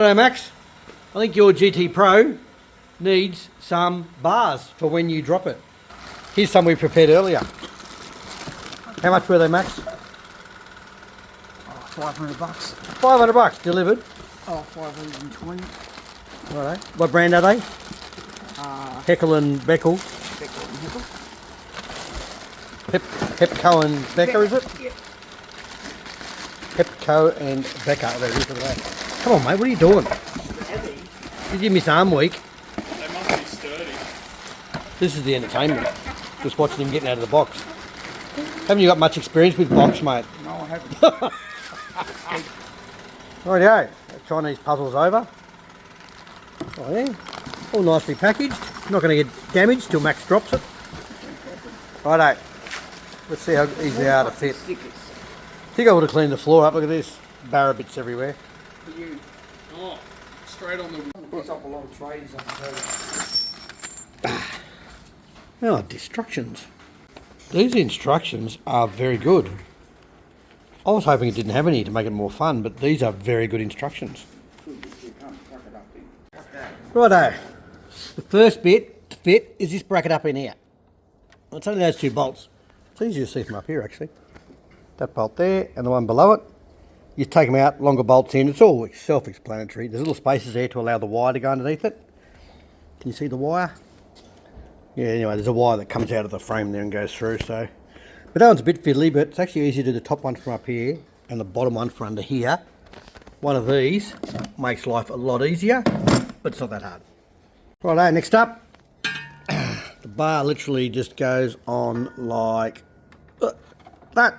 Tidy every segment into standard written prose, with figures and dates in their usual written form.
Hello Max, I think your GT Pro needs some bars for when you drop it. Here's some we prepared earlier. How much were they, Max? Oh, $500. $500 delivered. Oh, 520. Righto. What brand are they? Heckel and Beckel. Becker and Hepco. Hepco and Becker, is it? Yep. Hepco and Becker. There it is. Look at that. Come on, mate. What are you doing? Heavy. You give me arm week. They must be sturdy. This is the entertainment. Just watching him getting out of the box. Haven't you got much experience with box, mate? No, I haven't. Rightio. Chinese puzzle's over. Oh yeah. All nicely packaged. Not going to get damaged till Max drops it. Righto. Let's see how easy they are to fit. Stickers. I think I would have cleaned the floor up. Look at this. Barra bits everywhere. For you. Oh, straight on the... It's up a lot of trays, I can tell you. Oh, instructions. These instructions are very good. I was hoping it didn't have any to make it more fun, but these are very good instructions. Righto. The first bit to fit is this bracket up in here. It's only those two bolts. It's easy to see from up here actually. That bolt there and the one below it. You take them out, longer bolts in. It's all self-explanatory. There's little spaces there to allow the wire to go underneath it. Can you see the wire? Yeah, anyway, there's a wire that comes out of the frame there and goes through, so. But that one's a bit fiddly, but it's actually easier to do the top one from up here and the bottom one from under here. One of these makes life a lot easier, but it's not that hard. Righto, next up, the bar literally just goes on like that.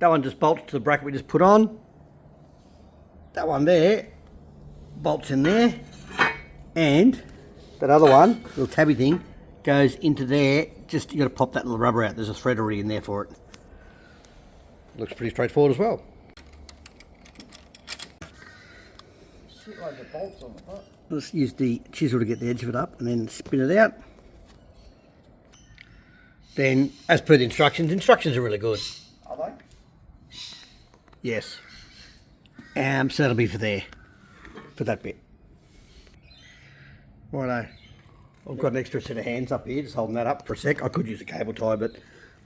That one just bolts to the bracket we just put on. That one there bolts in there, and that other one, little tabby thing, goes into there. Just you got to pop that little rubber out. There's a thread already in there for it. Looks pretty straightforward as well. Shit like the bolts on the front. Let's use the chisel to get the edge of it up and then spin it out. Then, as per the instructions are really good. Are they? Yes. So that'll be for there, for that bit. Righto. I've got an extra set of hands up here, just holding that up for a sec. I could use a cable tie, but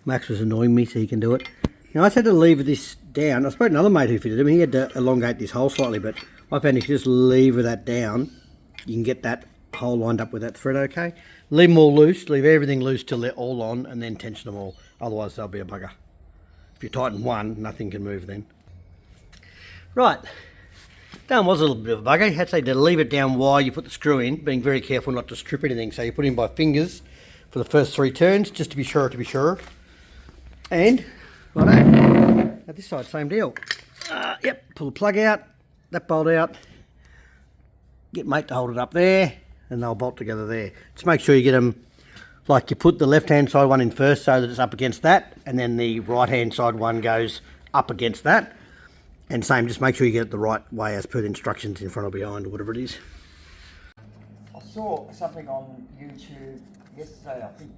Max was annoying me, so he can do it. Now, I just had to lever this down. I spoke to another mate who fitted him. He had to elongate this hole slightly, but I found if you just lever that down, you can get that hole lined up with that thread okay. Leave them all loose, leave everything loose till they're all on, and then tension them all. Otherwise, they'll be a bugger. If you tighten one, nothing can move then. Right. That one was a little bit of a bugger. You had to say to leave it down while you put the screw in, being very careful not to strip anything. So you put in by fingers for the first 3 turns, just to be sure. And, righto, at this side, same deal. Yep, pull the plug out, that bolt out, get mate to hold it up there, and they'll bolt together there. Just make sure you get them, like you put the left-hand side one in first so that it's up against that, and then the right-hand side one goes up against that. And same, just make sure you get it the right way as per the instructions in front or behind or whatever it is. I saw something on YouTube yesterday, I think,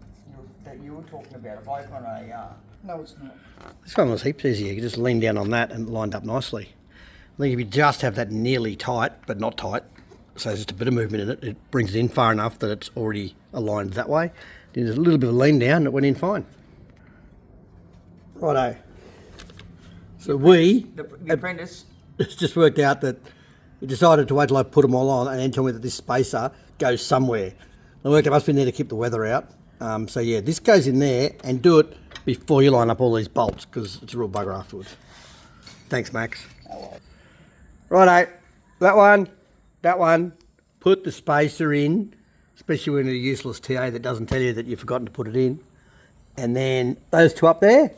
that you were talking about a bike on a... No, it's not. This one was heaps easier. You can just lean down on that and lined up nicely. I think if you just have that nearly tight, but not tight, so there's just a bit of movement in it, it brings it in far enough that it's already aligned that way. Then there's a little bit of lean down and it went in fine. Righto. So the apprentice. It's just worked out that we decided to wait till I put them all on and then tell me that this spacer goes somewhere. I worked out it must be in there to keep the weather out. So yeah, this goes in there, and do it before you line up all these bolts because it's a real bugger afterwards. Thanks, Max. Righto, that one, put the spacer in, especially when you're a useless TA that doesn't tell you that you've forgotten to put it in. And then those two up there,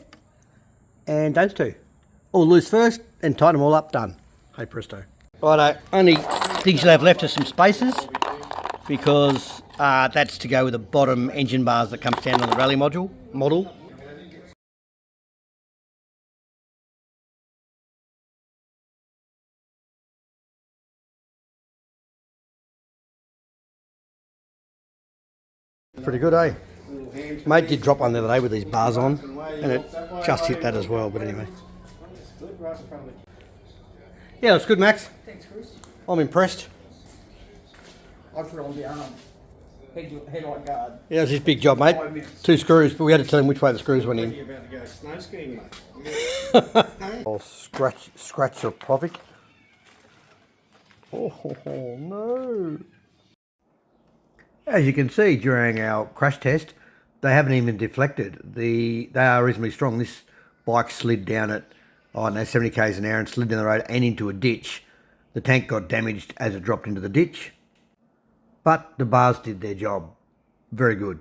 and those two. All loose first, and tighten them all up, done. Hey presto. Righto, only things you'll have left are some spacers, because that's to go with the bottom engine bars that comes down on the rally model. Pretty good, eh? Mate did drop one the other day with these bars on, and it just hit that as well, but anyway. Yeah, it's good, Max. I'm impressed. I put on the headlight guard. Yeah, it was his big job, mate. 5 minutes. 2 screws, but we had to tell him which way the screws went in. You're about to go snow skiing, mate. I'll scratch the Provic. Oh no. As you can see during our crash test, they haven't even deflected. They are reasonably strong. This bike slid down at, I don't know, 70 k's an hour and slid down the road and into a ditch. The tank got damaged as it dropped into the ditch. But the bars did their job. Very good.